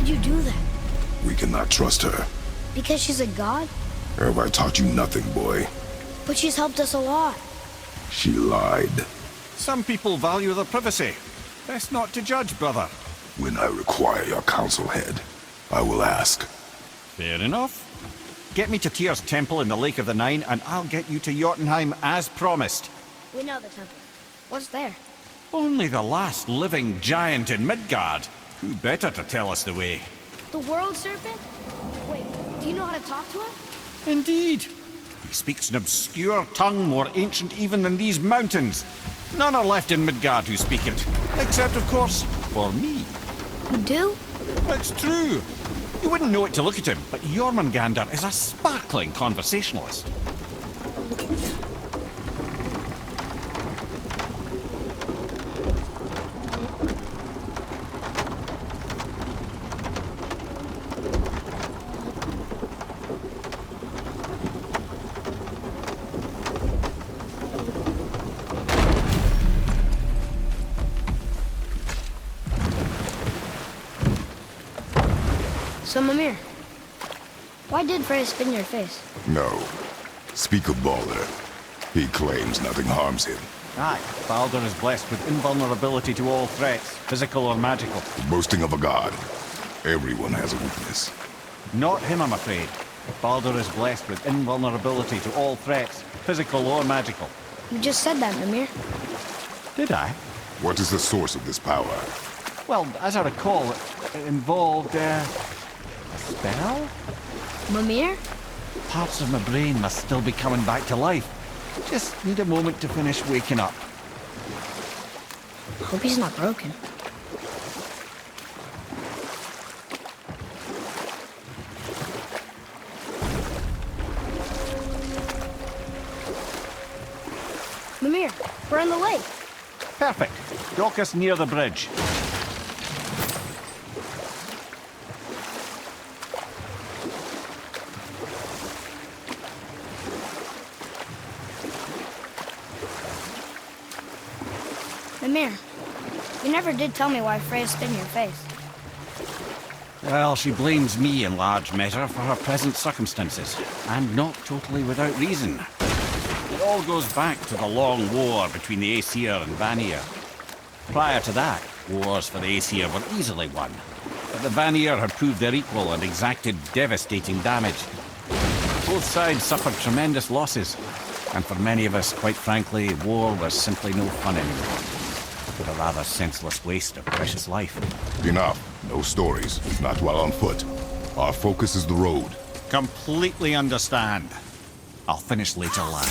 Why'd you do that? We cannot trust her. Because she's a god? Have I taught you nothing, boy? But she's helped us a lot. She lied. Some people value their privacy. Best not to judge, brother. When I require your council head, I will ask. Fair enough. Get me to Tyr's temple in the Lake of the Nine, and I'll get you to Jotunheim as promised. We know the temple. What's there? Only the last living giant in Midgard. Who better to tell us the way? The world serpent? Wait, do you know how to talk to him? Indeed. He speaks an obscure tongue more ancient even than these mountains. None are left in Midgard who speak it. Except, of course, for me. You do? It's true. You wouldn't know it to look at him, but Jormungandr is a sparkling conversationalist. So, Mimir, why did Freya spin your face? No. Speak of Baldur. He claims nothing harms him. Aye, Baldur is blessed with invulnerability to all threats, physical or magical. The boasting of a god. Everyone has a weakness. Not him, I'm afraid. Baldur is blessed with invulnerability to all threats, physical or magical. You just said that, Mimir. Did I? What is the source of this power? Well, as I recall, it involved, a spell? Mimir? Parts of my brain must still be coming back to life. Just need a moment to finish waking up. Hope he's not broken. Mimir, we're on the lake. Perfect. Dock us near the bridge. Mimir, you never did tell me why Freya spit in your face. Well, she blames me in large measure for her present circumstances, and not totally without reason. It all goes back to the long war between the Aesir and Vanir. Prior to that, wars for the Aesir were easily won, but the Vanir had proved their equal and exacted devastating damage. Both sides suffered tremendous losses, and for many of us, quite frankly, war was simply no fun anymore. A rather senseless waste of precious life. Enough. No stories. Not while on foot. Our focus is the road. Completely understand. I'll finish later, lad.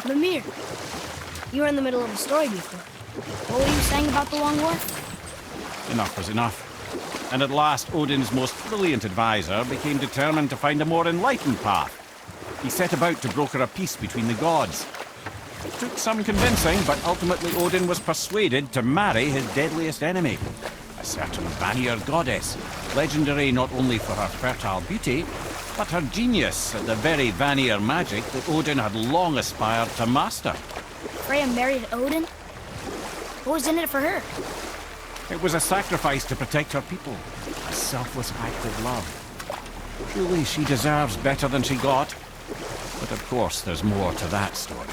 Mimir, you were in the middle of a story before. What were you saying about the Long War? Enough was enough. And at last, Odin's most brilliant advisor became determined to find a more enlightened path. He set about to broker a peace between the gods. It took some convincing, but ultimately Odin was persuaded to marry his deadliest enemy, a certain Vanir goddess, legendary not only for her fertile beauty, but her genius at the very Vanir magic that Odin had long aspired to master. Freya married Odin? What was in it for her? It was a sacrifice to protect her people, a selfless act of love. Truly, she deserves better than she got. But of course, there's more to that story.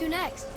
to next?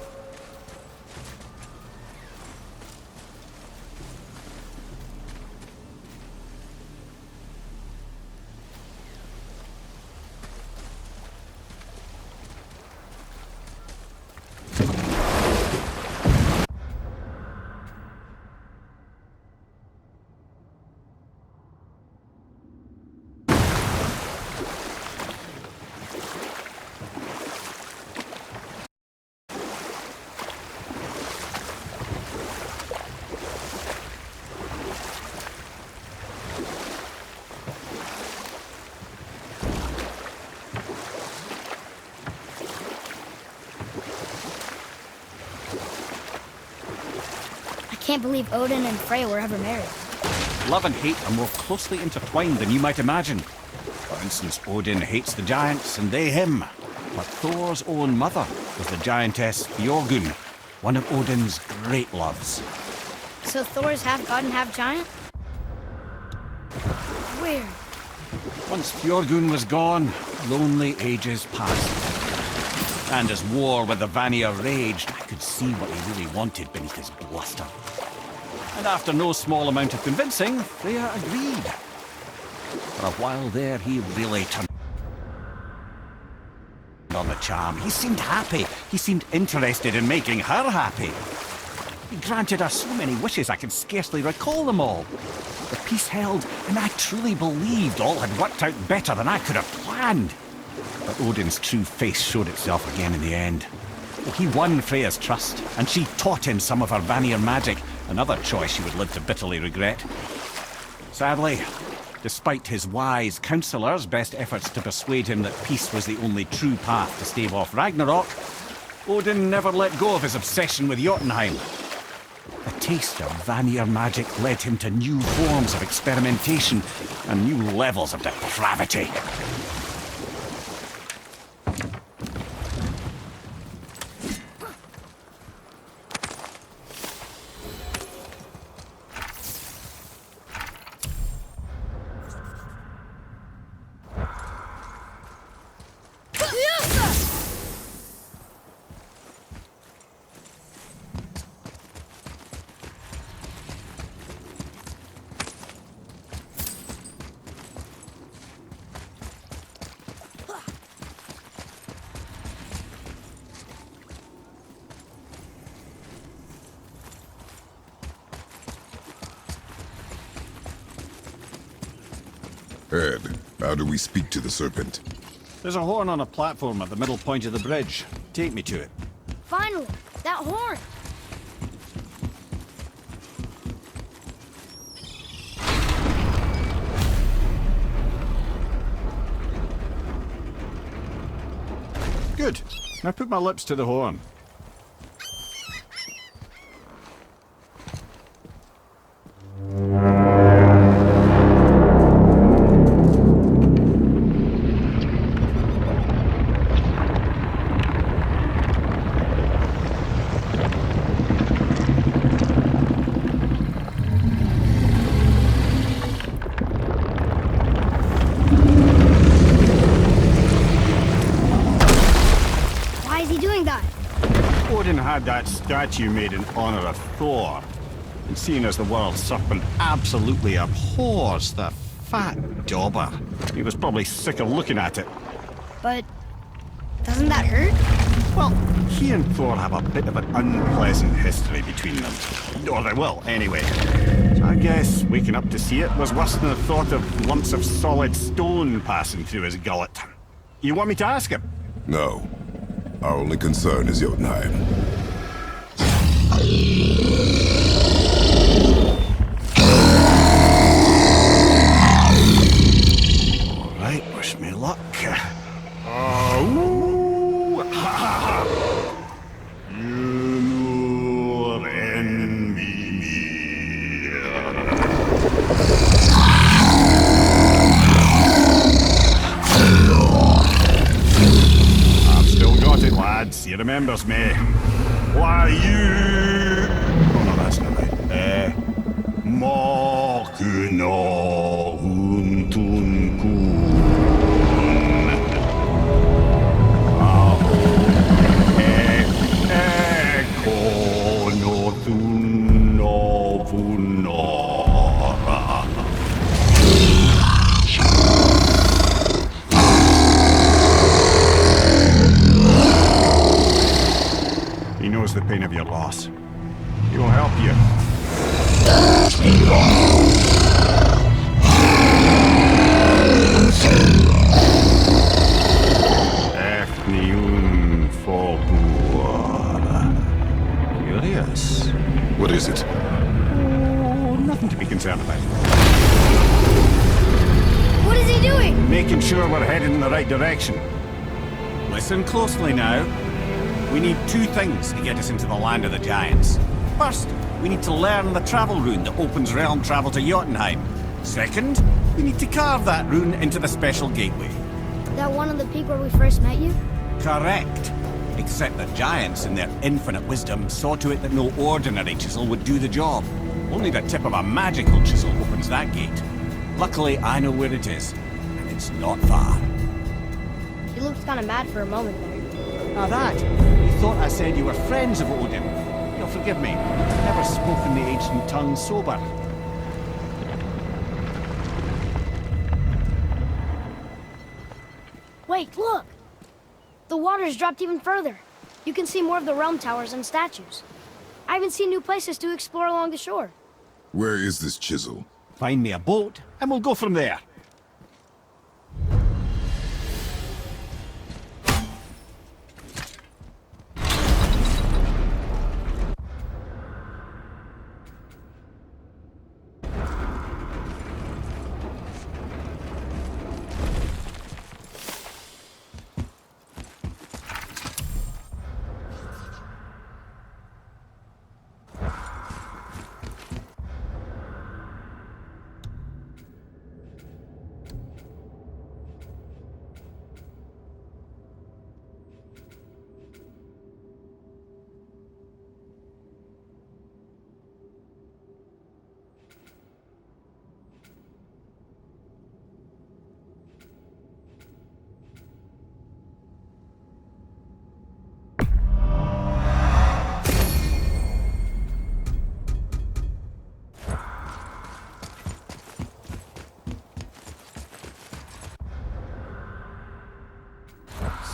I can't believe Odin and Freya were ever married. Love and hate are more closely intertwined than you might imagine. For instance, Odin hates the giants and they him. But Thor's own mother was the giantess Fjorgun, one of Odin's great loves. So Thor's half god and half giant? Weird. Once Fjorgun was gone, lonely ages passed. And as war with the Vanir raged, I could see what he really wanted beneath his bluster. And after no small amount of convincing, Freya agreed. For a while there, he really turned on the charm. He seemed happy. He seemed interested in making her happy. He granted her so many wishes I can scarcely recall them all. The peace held, and I truly believed all had worked out better than I could have planned. But Odin's true face showed itself again in the end. He won Freya's trust, and she taught him some of her Vanir magic, another choice she would live to bitterly regret. Sadly, despite his wise counselors' best efforts to persuade him that peace was the only true path to stave off Ragnarok, Odin never let go of his obsession with Jotunheim. A taste of Vanir magic led him to new forms of experimentation and new levels of depravity. Ed, how do we speak to the serpent? There's a horn on a platform at the middle point of the bridge. Take me to it. Finally, that horn! Good. Now put my lips to the horn. Why is he doing that? Odin had that statue made in honor of Thor. And seeing as the world serpent absolutely abhors the fat dauber, he was probably sick of looking at it. But doesn't that hurt? Well, he and Thor have a bit of an unpleasant history between them. Or they will, anyway. So I guess waking up to see it was worse than the thought of lumps of solid stone passing through his gullet. You want me to ask him? No. Our only concern is Jotunheim. All right, wish me luck. Oh, ha ha ha. You envy me. I've still got it, lads. He remembers me. Why you? Oh no, that's not right. Makuna untunkun. loss. He'll help you. Efniun Folbur. Curious. What is it? Oh, nothing to be concerned about. What is he doing? Making sure we're headed in the right direction. Listen closely now. We need two things to get us into the land of the giants. First, we need to learn the travel rune that opens realm travel to Jotunheim. Second, we need to carve that rune into the special gateway. That one on the peak where we first met you? Correct. Except the giants, in their infinite wisdom, saw to it that no ordinary chisel would do the job. Only the tip of a magical chisel opens that gate. Luckily, I know where it is, and it's not far. He looked kind of mad for a moment there. Now that, you thought I said you were friends of Odin. You'll forgive me. I've never spoken the ancient tongue sober. Wait, look! The water's dropped even further. You can see more of the realm towers and statues. I even see new places to explore along the shore. Where is this chisel? Find me a boat, and we'll go from there.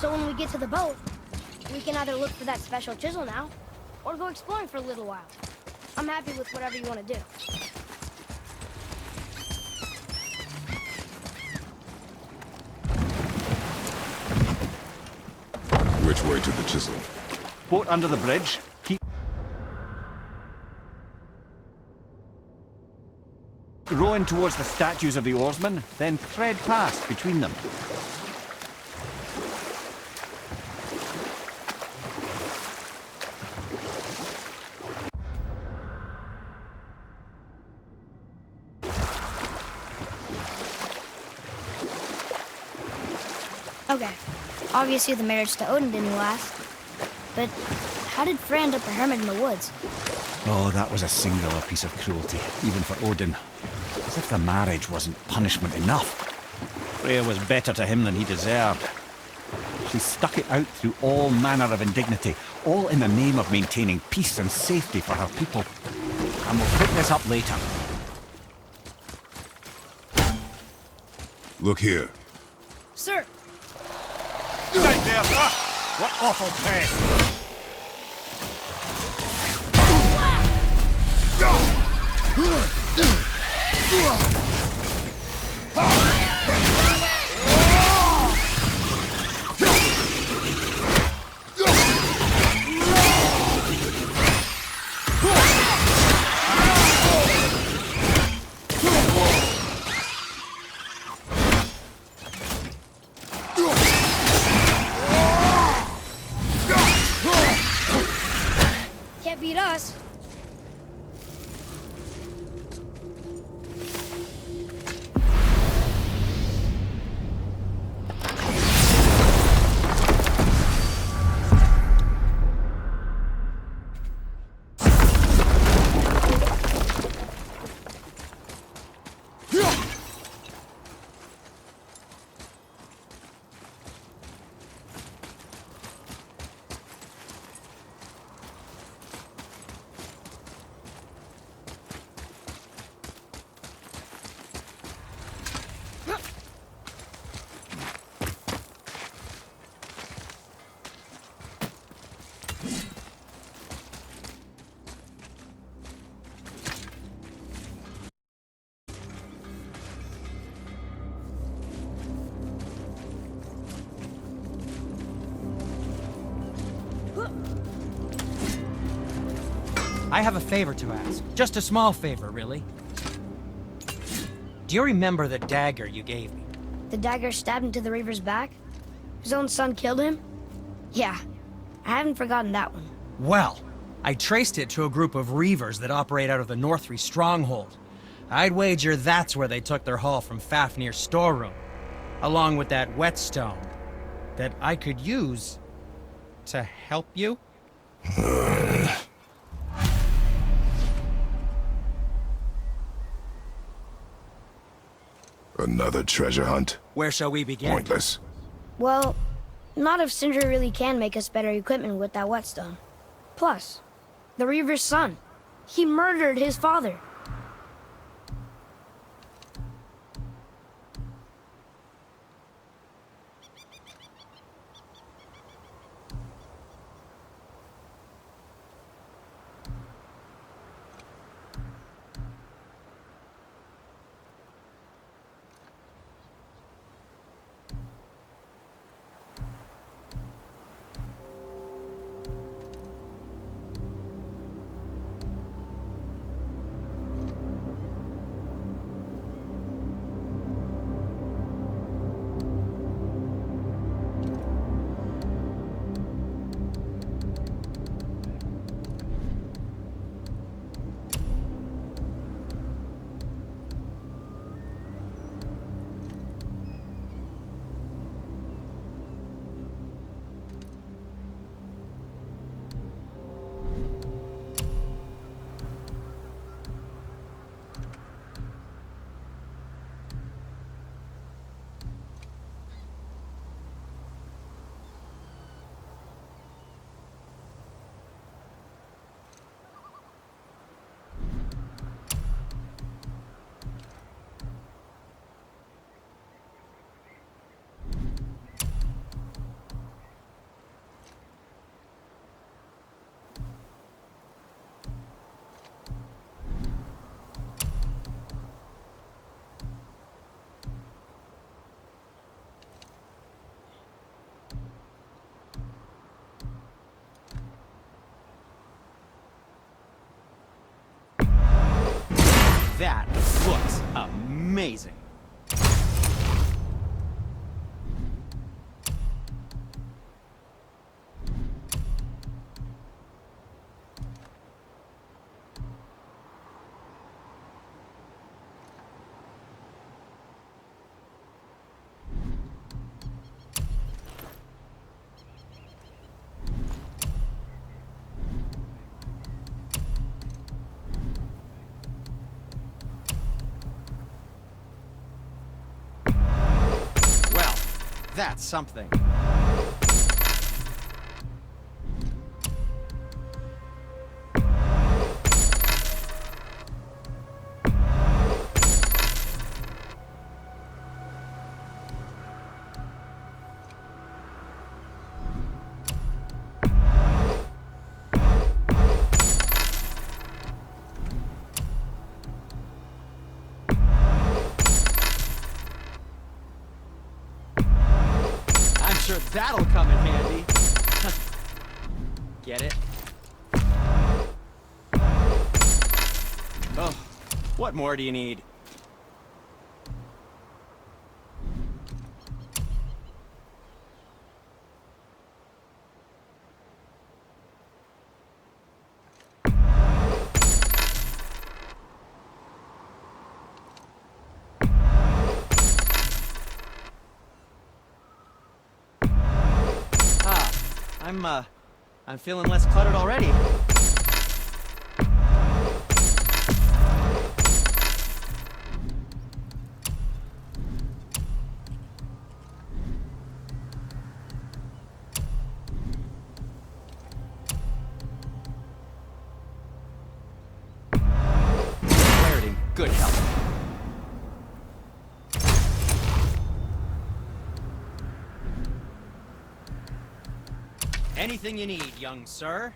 So when we get to the boat, we can either look for that special chisel now, or go exploring for a little while. I'm happy with whatever you want to do. Which way to the chisel? Boat under the bridge. Keep rowing towards the statues of the oarsmen, then thread past between them. Okay. Obviously the marriage to Odin didn't last. But how did Frey end up a hermit in the woods? Oh, that was a singular piece of cruelty, even for Odin. As if the marriage wasn't punishment enough. Freya was better to him than he deserved. She stuck it out through all manner of indignity, all in the name of maintaining peace and safety for her people. And we'll pick this up later. Look here. Sir! Right there! Ah, what awful pest! Can't beat us. I have a favor to ask. Just a small favor, really. Do you remember the dagger you gave me? The dagger stabbed into the Reaver's back? His own son killed him? Yeah, I haven't forgotten that one. Well, I traced it to a group of Reavers that operate out of the Northree stronghold. I'd wager that's where they took their haul from Fafnir's storeroom, along with that whetstone that I could use to help you. Another treasure hunt? Where shall we begin? Pointless. Well, not if Sindri really can make us better equipment with that whetstone. Plus, the Reaver's son. He murdered his father. That looks amazing. That's something. Sure, that'll come in handy. Get it? Oh, what more do you need? I'm feeling less cluttered already. Clarity, good health. Anything you need, young sir.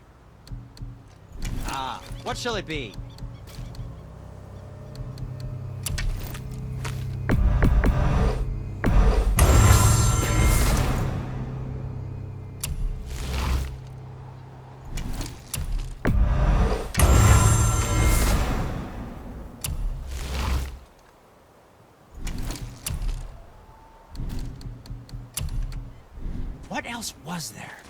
Ah, what shall it be? What else was there?